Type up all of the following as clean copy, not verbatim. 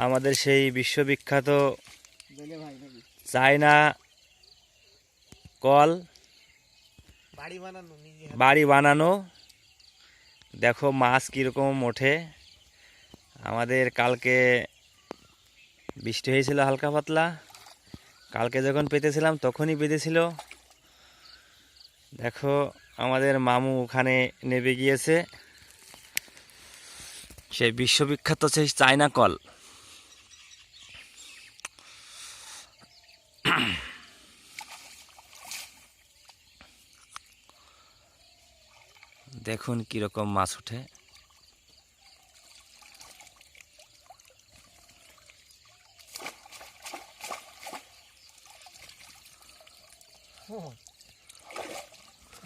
আমাদের সেই বিশ্ববিখ্যাত চায়না কল বাড়ি বানানো। দেখো মাছ কীরকম ওঠে। আমাদের কালকে বৃষ্টি হয়েছিল হালকা পাতলা, কালকে যখন পেতেছিলাম তখনই পেতেছিল। দেখো আমাদের মামু ওখানে নেমে গিয়েছে, সেই বিশ্ববিখ্যাত সেই চায়না কল। দেখুন কিরকম মাছ ওঠে।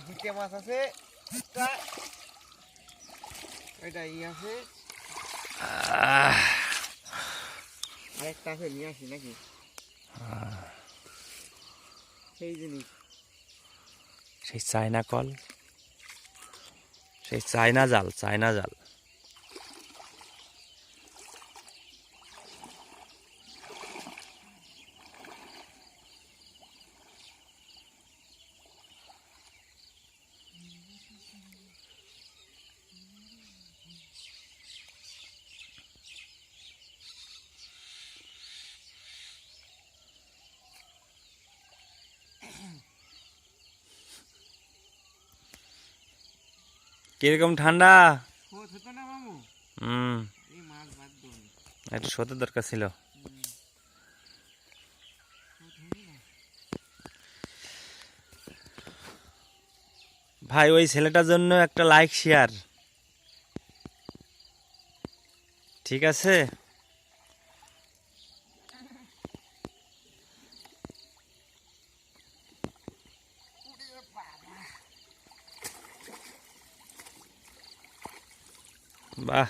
দুটো মাছ আছে, এটা ই আছে, আরেকটা আছে, নিয়ে আসি নাকি সেই জিনিস, সেই চায়না কল, সেই চায়না জাল, চায়না জাল। কিরকম ঠান্ডা? হতো না মামু, এই মাছ বাদ দিন, একটু সতের দরকার ছিল। ভাই ওই ছেলেটার জন্য একটা লাইক শেয়ার, ঠিক আছে? বাহ,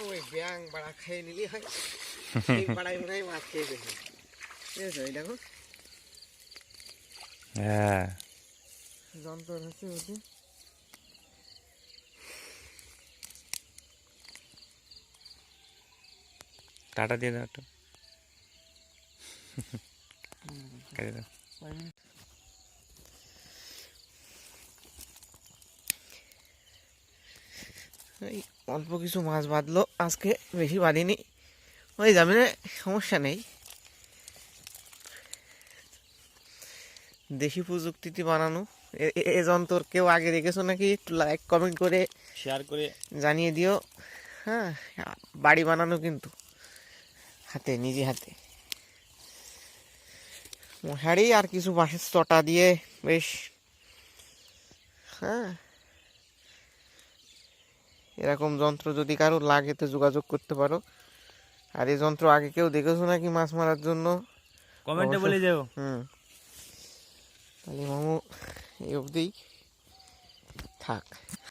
ওই ব্যাং বাড়া খেয়ে নিলি হয়, এই বাড়াই মনে হয় মাছ খেয়ে গেছে, বুঝেছো? এই দেখো হ্যাঁ যন্ত্র হচ্ছে ওটি, টাটা দিয়ে দাও একটু, কেটে দাও। এই অল্প কিছু মাছ বাঁধলো আজকে, বেশি বাঁধিনি, ওই যাবে না, সমস্যা নেই। দেশি প্রযুক্তিতে বানানো এ যন্ত্র কেউ আগে দেখেছো নাকি? একটু লাইক কমেন্ট করে শেয়ার করে জানিয়ে দিও। হ্যাঁ, বাড়ি বানানো কিন্তু হাতে, নিজে হাতে, মশারি আর কিছু বাঁশের চটা দিয়ে বেশ। হ্যাঁ, এরকম যন্ত্র যদি কারো লাগে তো যোগাযোগ করতে পারো। আর এই যন্ত্র আগে কেউ দেখেছো নাকি মাছ মারার জন্য? কমেন্টে বলে যাও। তাহলে মামু এই অবধি থাক।